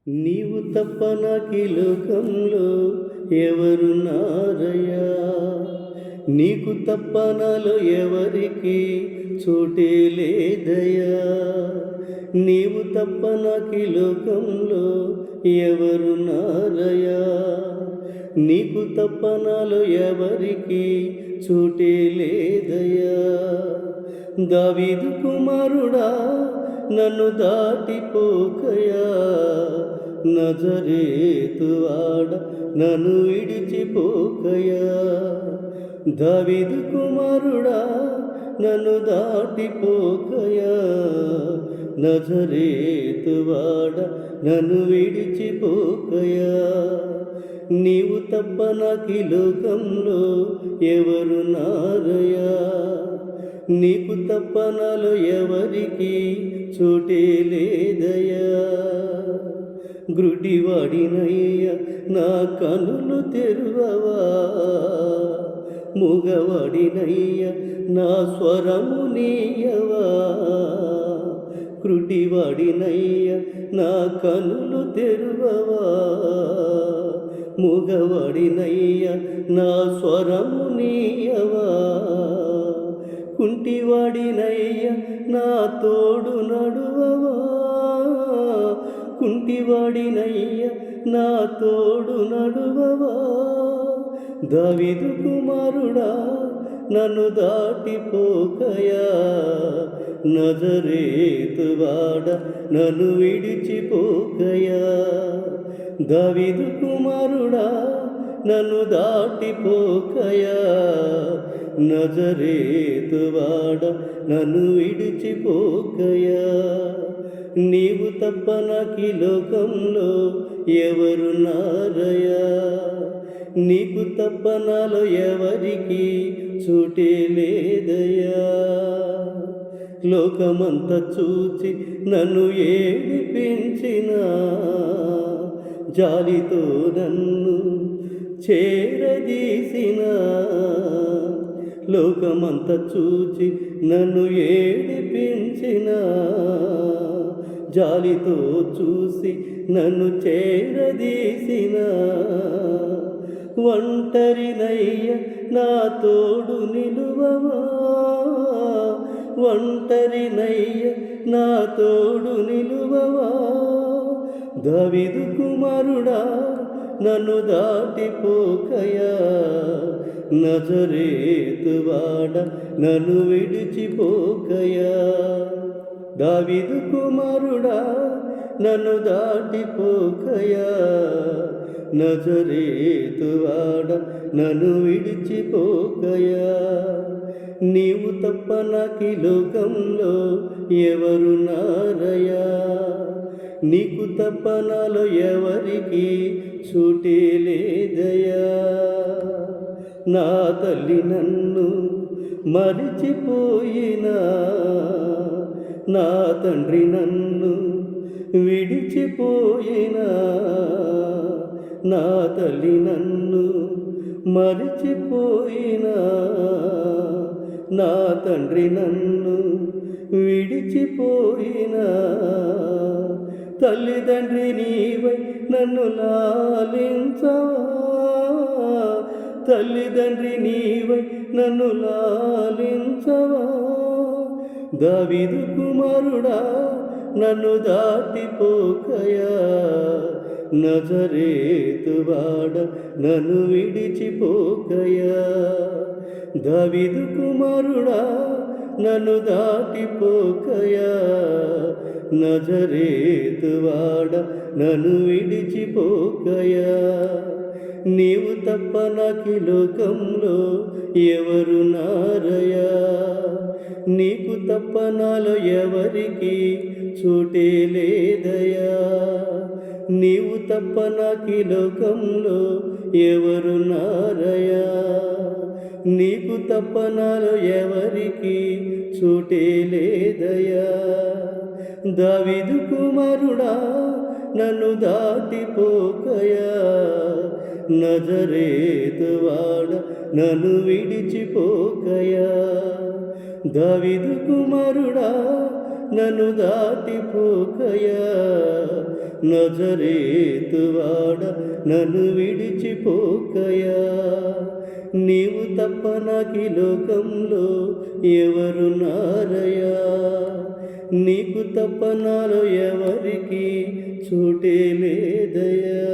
నీవు తప్ప నాకీ లోకంలో ఎవరున్నారయ్యా? నీకు తప్ప నాలో ఎవరికి చోటే లేదయ్యా. నీవు తప్ప నాకీ లోకంలో ఎవరున్నారయ్యా? నీకు తప్ప నాలో ఎవరికి చోటే లేదయ్యా. దావీదు కుమారుడా, నన్ను దాటిపోకయా. నజరేతు వాడ, నన్ను విడిచిపోకయా. దావీదు కుమారుడా, నన్ను దాటిపోకయా. నజరేతు వాడ, నన్ను విడిచిపోకయా. నీవు తప్ప నాకీ లోకంలో ఎవరున్నారయ్యా? నీకు తప్ప నాలో ఎవరికి చోటే లేదయ్యా. గ్రుడ్డివాడినయ్యా, నా కనులు తెరువవా. మూగవాడినయ్యా, నా స్వరము నీయవా. గ్రుడ్డివాడినయ్యా, నా కనులు తెరువవా. మూగవాడినయ్యా, నా స్వరము నీయవా. కుంటివాడినయ్య, నా తోడు నడువవా. కుంటివాడినయ్య, నా తోడు నడువవా. దావీదు కుమారుడా, నన్ను దాటిపోకయా. నజరేతు వాడ, నన్ను విడిచిపోకయా. దావీదు కుమారుడా, నన్ను దాటిపోకయా. నజరేతు వాడ, నన్ను విడిచిపోకయా. నీవు తప్ప నాకీ లోకంలో ఎవరున్నారయ్యా? నీకు తప్ప నాలో ఎవరికి చోటే లేదయ్యా. లోకమంతా చూచి నన్ను ఏడిపించిన, జాలితో నన్ను చేరదీసిన. లోకమంతా చూచి నన్ను ఏడిపించిన, జాలితో చూసి నన్ను చేరదీసిన. ఒంటరినయ్య, నా తోడు నిలువవా. ఒంటరినయ్య, నా తోడు నిలువవా. దావీదు కుమారుడా, నన్ను దాటిపోకయా. నజరేతు వాడ, నన్ను విడిచిపోకయా. దావీదు కుమారుడా, నన్ను దాటిపోకయా. నజరేతు వాడ, నన్ను విడిచిపోకయా. నీవు తప్ప నాకీ లోకంలో ఎవరున్నారయ్యా? నీకు తప్ప నాలో ఎవరికి చోటే లేదయ్యా. నా తల్లి నన్ను మరిచిపోయినా, నా తండ్రి నన్ను విడిచిపోయినా. నా తల్లి నన్ను మరిచిపోయినా, నా తండ్రి నన్ను విడిచిపోయినా. తల్లిదండ్రి నీవై నన్ను లాలించవా. తల్లిదండ్రి నీవై నన్ను లాలించవా. దావీదు కుమారుడా, నన్ను దాటిపోకయా. నజరేతు వాడ, నన్ను విడిచిపోకయా. దావీదు కుమారుడా, నన్ను దాటిపోకయా. నజరేతు వాడ, నన్ను విడిచిపోకయా. నీవు తప్ప నాకీ లోకంలో ఎవరున్నారయ్యా? నీకు తప్ప నాలో ఎవరికి చోటే లేదయ్యా. నీవు తప్ప నాకీ లోకంలో ఎవరున్నారయ్యా? నీకు తప్ప నాలో ఎవరికి చోటే లేదయ్యా. దావీదు కుమారుడా, నన్ను దాటిపోకయా. నజరేతు వాడ, నన్ను విడిచిపోకయా. దావీదు కుమారుడా, నన్ను దాటిపోకయా. నజరేతువాడ నన్ను విడిచిపోకయా నీవు తప్ప నాకీ లోకంలో ఎవరున్నారయ్యా నీకు తప్ప నాలో ఎవరికి చోటే లేదయ్యా